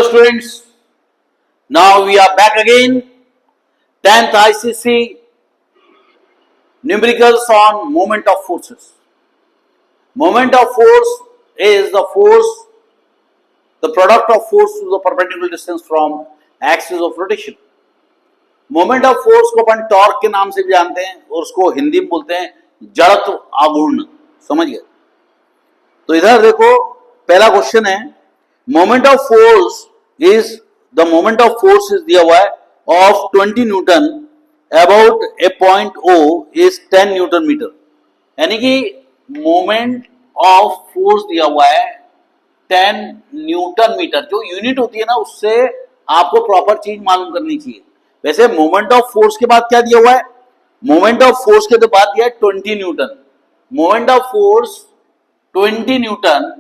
Hello students, now we are back again, 10th ICC numericals on moment of forces. Moment of force is the force, the product of force to the perpendicular distance from axis of rotation. Moment of force को अपन torque के नाम से भी जानते हैं और उसको हिंदी में बोलते हैं जड़त्व आघूर्ण। समझ गए? तो इधर देखो, पहला क्वेश्चन है, moment of force is the moment of force is दिया हुआ है of 20 newton about a point O is 10 newton metre. यानी कि मोमेंट ऑफ फोर्स दिया हुआ है 10 न्यूटन मीटर। जो यूनिट होती है ना, उससे आपको प्रॉपर चीज मालूम करनी चाहिए। वैसे मोमेंट ऑफ फोर्स के बाद क्या दिया हुआ है? मोमेंट ऑफ फोर्स के बाद दिया है 20 newton. Moment of force 20 newton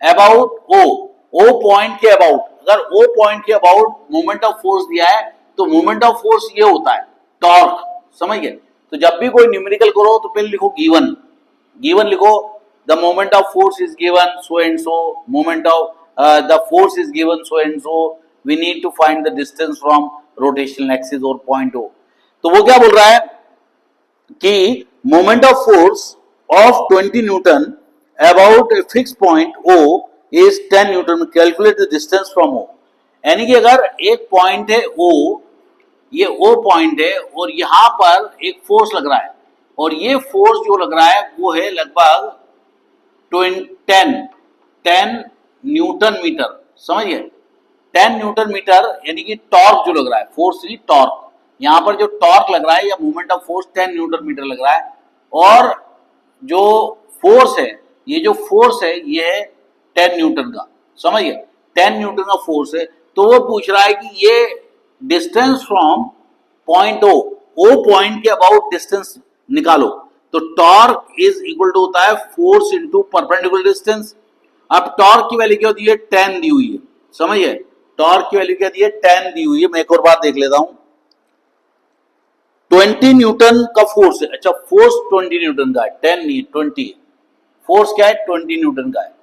about O point के अबाउट। अगर ओ पॉइंट के अबाउट मोमेंट ऑफ फोर्स दिया है तो मोमेंट ऑफ फोर्स ये होता है टॉर्क। समझ गए? तो जब भी कोई न्यूमेरिकल करो तो पहले लिखो गिवन लिखो, the moment of force is given so and so, moment of the force is given so and so, we need to find the distance from rotational axis और पॉइंट ओ। तो वो क्या बोल रहा है कि moment of force of 20 newton about a fix point O is 10 newton. Calculate the distance from O. यानी कि अगर एक पॉइंट है ओ, ये ओ पॉइंट है और यहां पर एक फोर्स लग रहा है और ये फोर्स जो लग रहा है वो है लगभग 10 न्यूटन मीटर। समझिए, 10 न्यूटन मीटर यानी कि टॉर्क जो लग रहा है, फोर्स नहीं टॉर्क। यहां पर जो टॉर्क लग रहा है या movement of force 10 newton metre लग रहा है और जो फोर्स है, ये जो फोर्स है ये है 10 न्यूटन का। समझिए, 10 न्यूटन का फोर्स है। तो वो पूछ रहा है कि ये distance from point O point के अबाउट डिस्टेंस निकालो। तो टॉर्क इज इक्वल टू होता है फोर्स इंटू परपेंडिकुलर डिस्टेंस। अब टॉर्क की वैल्यू क्या दी है? 10 दी हुई है। समझिए, टॉर्क की वैल्यू क्या दी है? 10 दी हुई है। मैं एक और बात देख लेता हूं। 20 न्यूटन का फोर्स है। अच्छा, फोर्स 20 न्यूटन का है, 10 नहीं 20। फोर्स क्या है? 20 न्यूटन का है।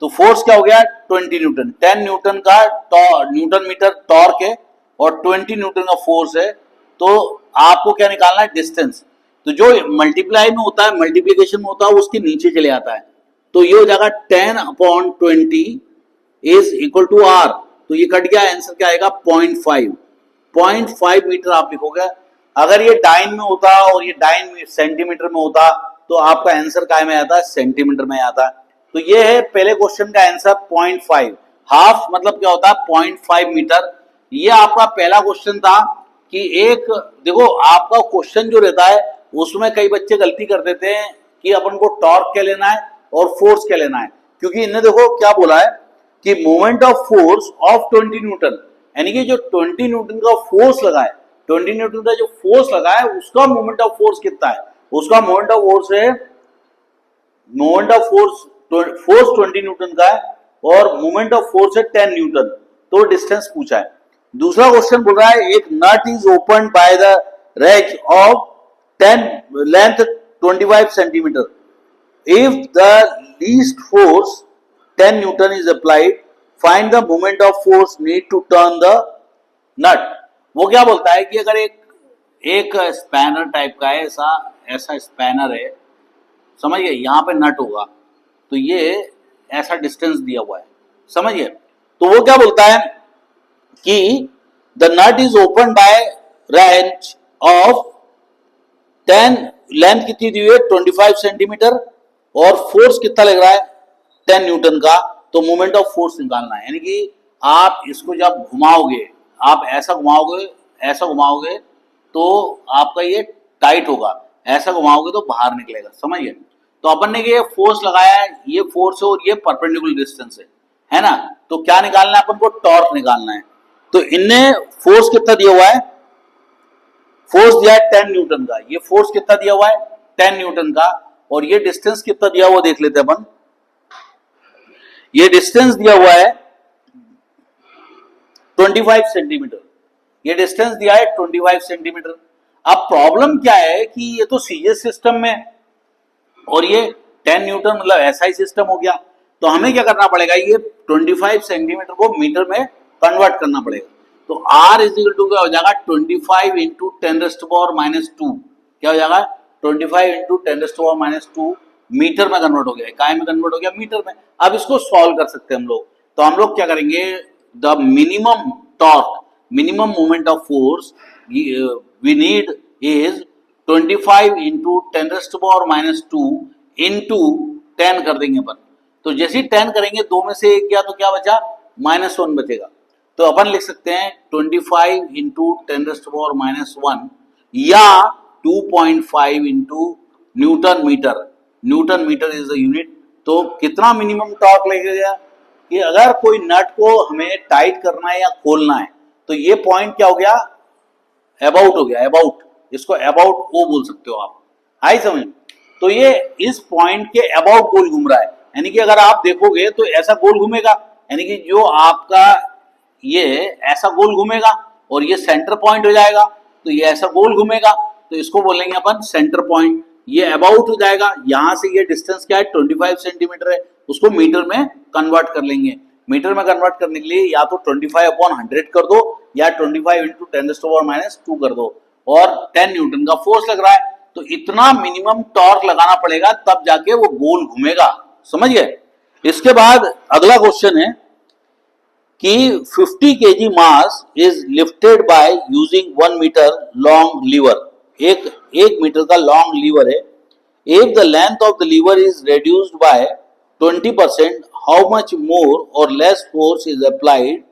तो फोर्स क्या हो गया? 20 न्यूटन। 10 न्यूटन का न्यूटन मीटर टॉर्क है और 20 न्यूटन का फोर्स है। तो आपको क्या निकालना है? डिस्टेंस। तो जो मल्टीप्लाई में होता है, मल्टीप्लीकेशन में होता है, उसके नीचे चले आता है। तो ये हो जाएगा 10/20 इज इक्वल टू आर। तो ये कट गया, आंसर क्या आएगा? 0.5 मीटर आप लिखोगे। अगर ये डाइन में होता और ये डाइन सेंटीमीटर में होता तो आपका आंसर काय में आता? सेंटीमीटर में आता। तो ये है पहले क्वेश्चन का आंसर 0.5। हाफ मतलब क्या होता है? 0.5 मीटर। ये आपका पहला क्वेश्चन था कि एक देखो, आपका क्वेश्चन जो रहता है उसमें कई बच्चे गलती कर देते हैं कि अपन को टॉर्क क्या लेना है और फोर्स क्या लेना है। क्योंकि इन्हें देखो क्या बोला है कि moment of force of 20 Newton, यानी कि जो 20 न्यूटन का फोर्स लगा है, 20 न्यूटन का जो फोर्स लगा है उसका मोमेंट ऑफ फोर्स कितना है? उसका मोमेंट ऑफ फोर्स है, मोमेंट ऑफ फोर्स 20 न्यूटन का है और मोमेंट ऑफ फोर्स है 10 न्यूटन। तो डिस्टेंस पूछा है। दूसरा क्वेश्चन बोल रहा है एक nut is open by the wrench of 10 length 25 centimetre. If the least force 10 newton is applied, find the moment of force need to turn the nut। वो क्या बोलता है कि अगर एक स्पैनर टाइप का है, ऐसा स्पैनर है, समझिए, यहां पे नट होगा तो ये ऐसा डिस्टेंस दिया हुआ है। समझिए, तो वो क्या बोलता है कि the nut is open by wrench of 10, length कितनी दी हुई है? 25 सेंटीमीटर और फोर्स कितना लग रहा है? 10 न्यूटन का। तो मोमेंट ऑफ फोर्स निकालना है। यानी कि आप इसको जब घुमाओगे, आप ऐसा घुमाओगे तो आपका ये टाइट होगा, ऐसा घुमाओगे तो बाहर निकलेगा। समझिए, तो अपन ने ये फोर्स लगाया है, ये फोर्स है और ये परपेंडिकुलर डिस्टेंस है ना। तो क्या निकालना है अपन को? टॉर्क निकालना है। तो इनने फोर्स कितना दिया हुआ है? फोर्स दिया है 10 न्यूटन का। ये फोर्स कितना दिया हुआ है? 10 न्यूटन का। और ये डिस्टेंस कितना दिया हुआ देख लेते हैं अपन। ये डिस्टेंस दिया हुआ है 25 सेंटीमीटर। ये डिस्टेंस दिया है 25 सेंटीमीटर। अब प्रॉब्लम क्या है कि ये तो सीजीएस सिस्टम में और ये 10 न्यूटन मतलब एसआई सिस्टम हो गया। तो हमें क्या करना पड़ेगा? ये 25 सेंटीमीटर को मीटर में कन्वर्ट करना पड़ेगा। तो R इज इक्वल टू क्या हो जाएगा 25 इंटू 10⁻², क्या हो जाएगा 25 इंटू 10⁻², मीटर में कन्वर्ट हो गया, इकाई में कन्वर्ट हो गया मीटर में। अब इसको सॉल्व कर सकते हैं हम लोग। तो हम लोग क्या करेंगे, the minimum torque, minimum moment of force we need is 25 into 10⁻² into 10 कर देंगे अपन। तो जैसे ही 10 करेंगे, दो में से एक गया तो क्या बचा, -1 बचेगा। तो अपन लिख सकते हैं 25 इंटू 10⁻⁻1 या 2.5 into newton metre. Newton metre is the unit. तो कितना मिनिमम टॉर्क लगेगा कि अगर कोई नट को हमें टाइट करना है या खोलना है, तो ये पॉइंट क्या हो गया, अबाउट हो गया, अबाउट, इसको अबाउट ओ बोल सकते हो आप, आई समझ। तो ये इस पॉइंट के अबाउट गोल घूम रहा है, यानी कि अगर आप देखोगे तो ऐसा गोल घूमेगा, यानी कि जो आपका ये ऐसा गोल घूमेगा और ये सेंटर पॉइंट हो जाएगा, तो ये ऐसा गोल घूमेगा, तो इसको बोलेंगे अपन सेंटर पॉइंट। ये अबाउट हो जाएगा, यहां से ये डिस्टेंस क्या है 25 सेंटीमीटर है, उसको मीटर में कन्वर्ट कर लेंगे। मीटर में कन्वर्ट करने के लिए या तो 25/100 कर दो या 25 इंटू 10⁻² कर दो, और 10 न्यूटन का फोर्स लग रहा है, तो इतना मिनिमम टॉर्क लगाना पड़ेगा तब जाके वो गोल घूमेगा, समझ गए। इसके बाद अगला क्वेश्चन है कि 50 kg mass is lifted by using 1 metre long lever. एक मीटर का लॉन्ग लीवर है। If the length of the lever is reduced by 20%, how much more और less force is applied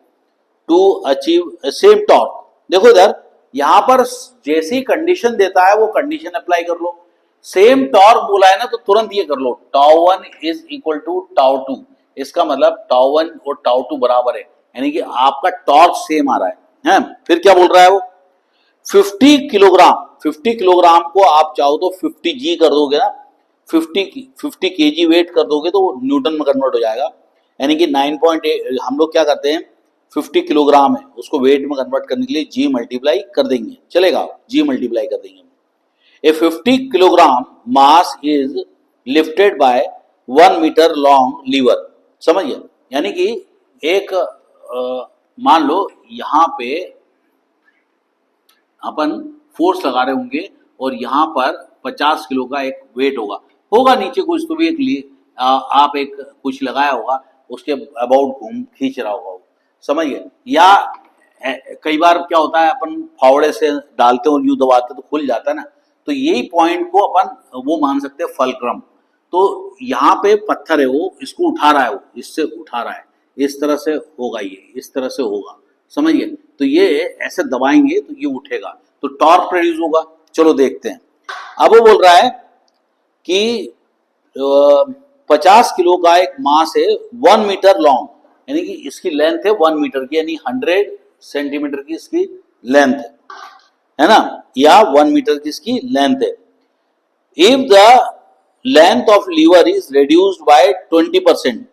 to achieve same torque. देखो इधर, यहां पर जैसी condition देता है वो कंडीशन अप्लाई कर लो। सेम टॉर्क बोला है ना, तो तुरंत ये कर लो, τ1 इज इक्वल टू τ2। इसका मतलब τ1 और τ2 बराबर है, यानी कि आपका टॉर्क सेम आ रहा है। फिर क्या बोल रहा है वो, 50 किलोग्राम को आप चाहो तो 50 जी कर दोगे ना, 50 केजी वेट कर दोगे तो वो न्यूटन में कन्वर्ट हो जाएगा, यानी कि 9.8। हम लोग क्या करते हैं, 50 किलोग्राम है, उसको वेट में कन्वर्ट करने के लिए जी मल्टीप्लाई कर देंगे, चलेगा, जी मल्टीप्लाई कर देंगे। A 50 kilogram mass is lifted by 1 metre long lever, समझिए। यानी कि एक मान लो यहां पे अपन फोर्स लगा रहे होंगे और यहां पर 50 किलो का एक वेट होगा नीचे कुछ, तो भी एक लिए आप एक कुछ लगाया होगा, उसके अबाउट घूम खींच रहा होगा, समझिए। या कई बार क्या होता है, अपन फावड़े से डालते और यूं दबाते तो खुल जाता है ना, तो यही पॉइंट को अपन वो मान सकते हैं फलक्रम। तो यहाँ पे पत्थर है, वो इसको उठा रहा है, वो इससे उठा रहा है, इस तरह से होगा, ये इस तरह से होगा, समझिए। तो ये ऐसे दबाएंगे तो ये उठेगा, तो टॉर्क प्रोड्यूस होगा। चलो देखते हैं। अब वो बोल रहा है कि 50 किलो का एक मास है, 1 मीटर लॉन्ग, यानी कि इसकी लेंथ है 1 मीटर की, यानी 100 सेंटीमीटर की इसकी लेंथ है ना, या 1 मीटर की इसकी लेंथ है। If the length of lever is reduced by 20%,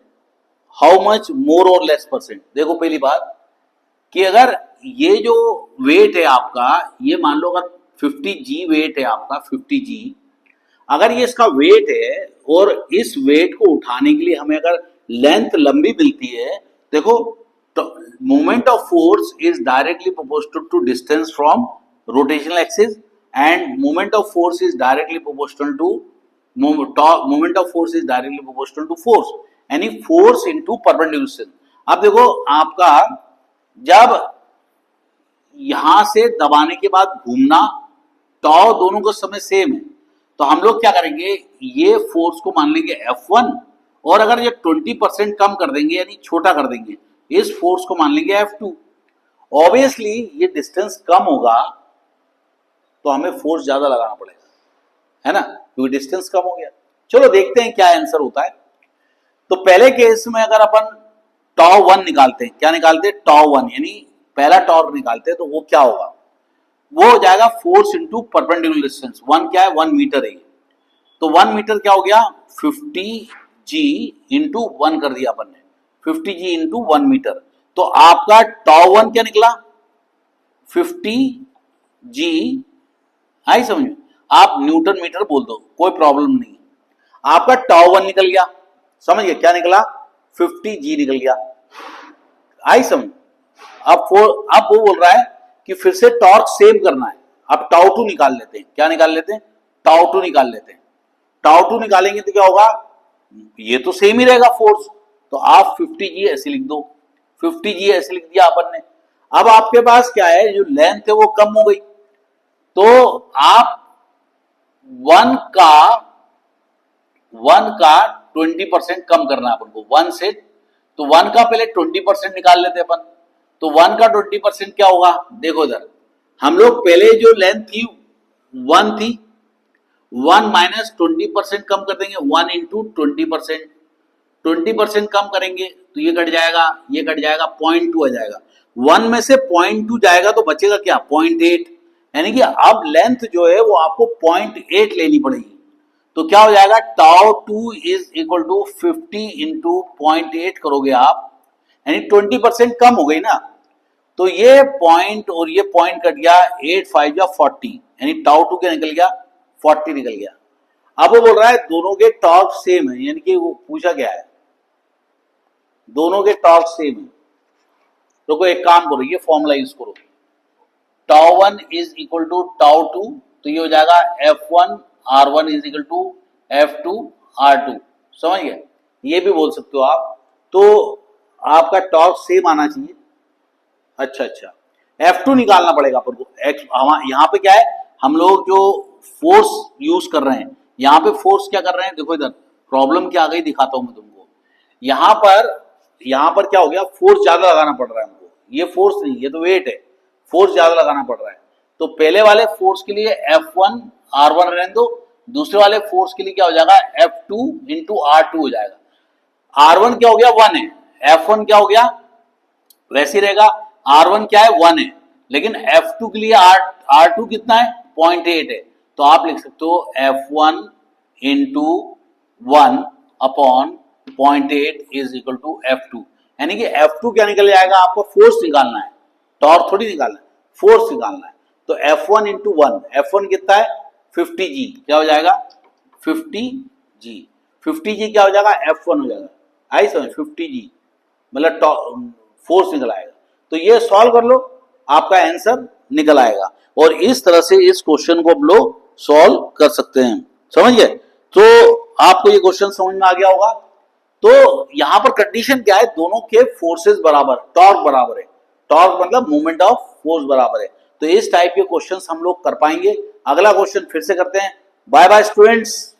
how much more और लेस परसेंट। देखो पहली बात कि अगर ये जो वेट है आपका, ये मान लो अगर 50 जी वेट है आपका, 50 जी, अगर ये इसका वेट है और इस वेट को उठाने के लिए हमें अगर लेंथ लंबी मिलती है, देखो moment of force is directly proportional to distance from rotational axis and moment of force is directly proportional to moment of force is directly proportional to force, यानी फोर्स इनटू परपेंडिकुलर डिस्टेंस। अब देखो आपका जब यहां से दबाने के बाद घूमना, टॉ दोनों का समय सेम है, तो हम लोग क्या करेंगे, ये फोर्स को मान लेंगे F1, और अगर ये 20% कम कर देंगे यानी छोटा कर देंगे, इस फोर्स को मान लेंगे F2। ऑब्वियसली ये डिस्टेंस कम होगा तो हमें फोर्स ज्यादा लगाना पड़ेगा, है ना, क्योंकि डिस्टेंस कम हो गया। चलो देखते हैं क्या आंसर होता है। तो पहले केस में अगर अपन τ1 निकालते हैं, क्या निकालते हैं, τ1 यानी पहला टॉर्क निकालते हैं, तो वो क्या होगा, वो हो जाएगा फोर्स इंटू परपेंडिकुलर डिस्टेंस। 1 क्या है, 1 मीटर है, तो 1 मीटर क्या हो गया, 50 जी इंटू 1 कर दिया अपन ने, 50 जी इंटू 1 मीटर। तो आपका τ1 क्या निकला, 50 जी, आई समझ में। आप न्यूटन मीटर बोल दो, कोई प्रॉब्लम नहीं। आपका τ1 निकल गया, समझिए क्या निकला, 50 जी निकल गया, आई समझ। अब वो बोल रहा है कि फिर से टॉर्क सेम करना है। अब टाउ टू निकाल लेते हैं। क्या निकाल लेते हैं? टाउ टू निकाल लेते हैं। टाउ टू निकालेंगे तो क्या होगा? ये तो सेम ही रहेगा फोर्स, तो आप 50G ऐसे लिख दो। 50G ऐसे लिख दिया अपन ने। अब आपके पास क्या है, जो लेंथ है वो कम हो गई, तो आप वन का 20% कम करना है अपन को, वन से। तो वन का पहले 20% निकाल लेते अपन। तो वन का 20% क्या होगा? देखो इधर, हम लोग पहले जो लेंथ थी वन थी, 1 माइनस 20% कम कर देंगे, 1 इंटू 20%। 20% कम करेंगे तो ये कट जाएगा, ये कट जाएगा, 0.2 आ जाएगा। 1 में से 0.2 जाएगा तो बचेगा क्या? 0.8। यानी कि अब लेंथ जो है वो आपको 0.8 लेनी पड़ेगी। तो क्या हो जाएगा? Tau two is equal to 50 into 0.8 करोगे आप, यानी 20% कम हो गई ना। तो ये पॉइंट और ये पॉइंट कट गया, 8 5 या 40, यानी टाउ टू क्या निकल गया? 40 निकल गया। अब वो बोल रहा है दोनों के टॉर्क सेम है, यानी कि वो पूछा क्या है, दोनों के टॉर्क सेम है। तो कोई एक काम करो, ये फॉर्मूला यूज करो, tau one is equal to tau two, तो ये हो जाएगा F1 R1 is equal to F2 R2। समझ गए? ये भी बोल सकते हो आप। तो आपका टॉर्क सेम आना चाहिए। अच्छा, F2 निकालना पड़ेगा अपन को। यहाँ पे क्या है, हम लोग जो फोर्स यूज कर रहे हैं, यहाँ पे फोर्स क्या कर रहे हैं, देखो इधर प्रॉब्लम क्या आ गई, दिखाता हूं मैं तुमको। यहाँ पर क्या हो गया, फोर्स ज्यादा लगाना पड़ रहा है हमको। ये फोर्स नहीं, ये तो वेट है, फोर्स ज्यादा लगाना पड़ रहा है। तो पहले वाले फोर्स के लिए F1 R1 रहने दो, दूसरे वाले फोर्स के लिए क्या हो जाएगा, F2 इंटू R2 हो जाएगा। R1 क्या हो गया, 1 है, F1 क्या हो गया, वैसे ही रहेगा। R1 क्या है, 1 है, लेकिन F2 के लिए R2 कितना है, 0.8 है। तो आप लिख सकते हो F1 into 1 upon 0.8 is equal to F2। यानी कि F2 क्या निकल जाएगा, आपको फोर्स निकालना है, टॉर्क थोड़ी निकालना है, फोर्स निकालना है। तो F1 इंटू 1, F1 कितना है, 50G, क्या हो जाएगा, 50G। 50G क्या हो जाएगा, F1 हो जाएगा। आई समझ? 50G मतलब फोर्स निकल आएगा। तो ये सॉल्व कर लो, आपका आंसर निकल आएगा। और इस तरह से इस क्वेश्चन को आप लोग सॉल्व कर सकते हैं। समझ गए? तो आपको ये क्वेश्चन समझ में आ गया होगा। तो यहां पर कंडीशन क्या है, दोनों के फोर्सेस बराबर, टॉर्क बराबर है। टॉर्क मतलब मूवमेंट ऑफ फोर्स बराबर है। तो इस टाइप के क्वेश्चंस हम लोग कर पाएंगे। अगला क्वेश्चन फिर से करते हैं। Bye bye students.